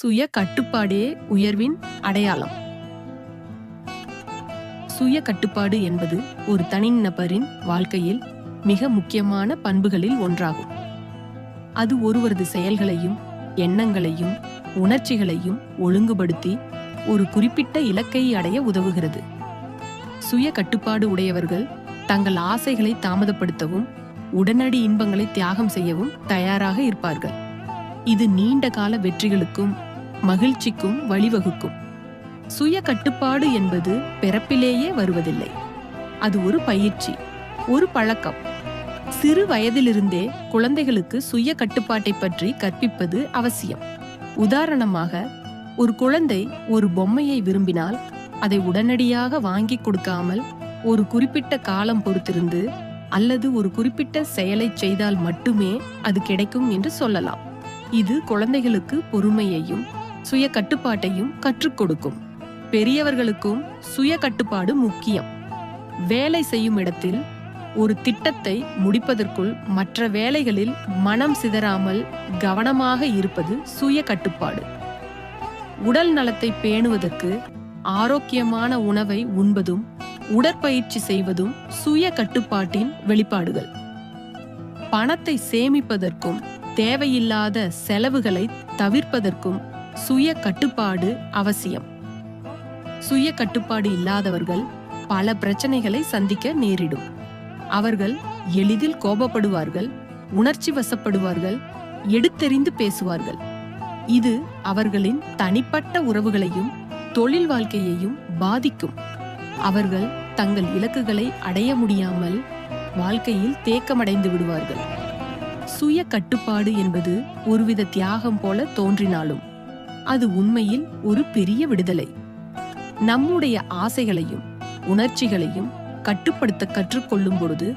சுய கட்டுப்பாடே உயர்வின் அடையாளம். சுய கட்டுப்பாடு என்பது ஒரு தனிநபரின் வாழ்க்கையில் மிக முக்கியமான பண்புகளில் ஒன்றாகும். அது ஒருவரது செயல்களையும் எண்ணங்களையும் உணர்ச்சிகளையும் ஒழுங்குபடுத்தி ஒரு குறிப்பிட்ட இலக்கை அடைய உதவுகிறது. சுய கட்டுப்பாடு உடையவர்கள் தங்கள் ஆசைகளை தாமதப்படுத்தவும் உடனடி இன்பங்களை தியாகம் செய்யவும் தயாராக இருப்பார்கள். இது நீண்ட கால வெற்றிகளுக்கும் மகிழ்ச்சிக்கும் வழிவகுக்கும். சுய கட்டுப்பாடு என்பது பிறப்பிலேயே வருவதில்லை. அது ஒரு பயிற்சி, ஒரு பழக்கம். சிறு வயதிலிருந்தே குழந்தைகளுக்கு சுய கட்டுப்பாட்டை பற்றி கற்பிப்பது அவசியம். உதாரணமாக, ஒரு குழந்தை ஒரு பொம்மையை விரும்பினால் அதை உடனடியாக வாங்கி கொடுக்காமல் ஒரு குறிப்பிட்ட காலம் பொறுத்திருந்து அல்லது ஒரு குறிப்பிட்ட செயலை செய்தால் மட்டுமே அது கிடைக்கும் என்று சொல்லலாம். இது குழந்தைகளுக்கு பொறுமையையும் சுய கட்டுப்பாட்டையும் கற்றுக் கொடுக்கும். பெரியவர்களுக்கும் சுய கட்டுப்பாடு முக்கியம். வேலை செய்யும் இடத்தில் ஒரு திட்டத்தை முடிப்பதற்குள் மற்ற வேலைகளில் மனம் சிதறாமல் கவனமாக இருப்பது சுய கட்டுப்பாடு. உடல் நலத்தை பேணுவதற்கு ஆரோக்கியமான உணவை உண்பதும் உடற்பயிற்சி செய்வதும் சுய கட்டுப்பாட்டின் வெளிப்பாடுகள். பணத்தை சேமிப்பதற்கும் தேவையில்லாத செலவுகளை தவிர்ப்பதற்கும் சுய கட்டுப்பாடு அவசியம். சுய கட்டுப்பாடு இல்லாதவர்கள் பல பிரச்சனைகளை சந்திக்க நேரிடும். அவர்கள் எளிதில் கோபப்படுவார்கள், உணர்ச்சி வசப்படுவார்கள், எடுத்தெறிந்து பேசுவார்கள். இது அவர்களின் தனிப்பட்ட உறவுகளையும் தொழில் வாழ்க்கையையும் பாதிக்கும். அவர்கள் தங்கள் இலக்குகளை அடைய முடியாமல் வாழ்க்கையில் தேக்கமடைந்து விடுவார்கள். சுய கட்டுப்பாடு என்பது ஒருவித தியாகம் போல தோன்றினாலும் அது உண்மையில் ஒரு பெரிய விடுதலை. நம்முடைய ஆசைகளையும் உணர்ச்சிகளையும் கட்டுப்படுத்த கற்றுக்கொள்ளும் பொழுது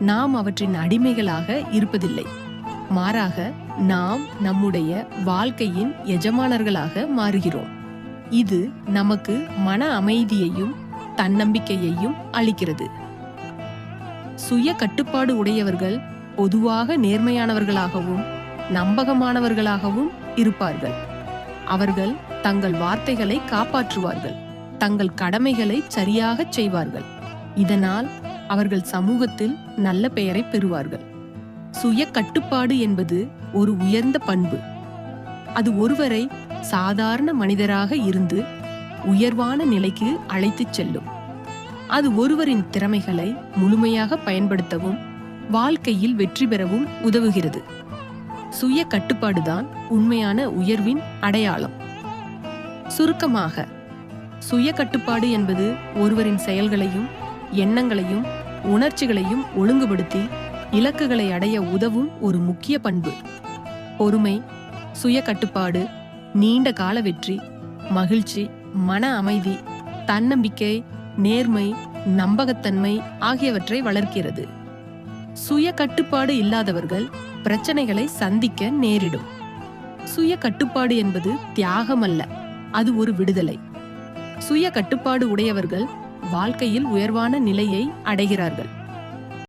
நாம் அவற்றின் அடிமைகளாக இருப்பதில்லை. மாறாக நாம் நம்முடைய வாழ்க்கையின் எஜமானர்களாக மாறுகிறோம். இது நமக்கு மன அமைதியையும் தன்னம்பிக்கையையும் அளிக்கிறது. சுய கட்டுப்பாடு உடையவர்கள் பொதுவாக நேர்மையானவர்களாகவும் நம்பகமானவர்களாகவும் இருப்பார்கள். அவர்கள் தங்கள் வார்த்தைகளை காப்பாற்றுவார்கள், தங்கள் கடமைகளை சரியாக செய்வார்கள். இதனால் அவர்கள் சமூகத்தில் நல்ல பெயரை பெறுவார்கள். சுய கட்டுப்பாடு என்பது ஒரு உயர்ந்த பண்பு. அது ஒருவரை சாதாரண மனிதராக இருந்து உயர்வான நிலைக்கு அழைத்துச் செல்லும். அது ஒருவரின் திறமைகளை முழுமையாக பயன்படுத்தவும் வாழ்க்கையில் வெற்றி பெறவும் உதவுகிறது. சுய கட்டுப்பாடுதான் உண்மையான உயர்வின் அடையாளம். சுருக்கமாக, சுய கட்டுப்பாடு என்பது ஒருவரின் செயல்களையும் எண்ணங்களையும் உணர்ச்சிகளையும் ஒழுங்குபடுத்தி இலக்குகளை அடைய உதவும் ஒரு முக்கிய பண்பு. பொறுமை, சுய கட்டுப்பாடு நீண்ட கால வெற்றி, மகிழ்ச்சி, மன அமைதி, தன்னம்பிக்கை, நேர்மை, நம்பகத்தன்மை ஆகியவற்றை வளர்க்கிறது. சுய கட்டுப்பாடு இல்லாதவர்கள் பிரச்சனைகளை சந்திக்க நேரிடும். சுய கட்டுப்பாடு என்பது தியாகம் அல்ல, அது ஒரு விடுதலை. சுய கட்டுப்பாடு உடையவர்கள் வாழ்க்கையில் உயர்வான நிலையை அடைகிறார்கள்.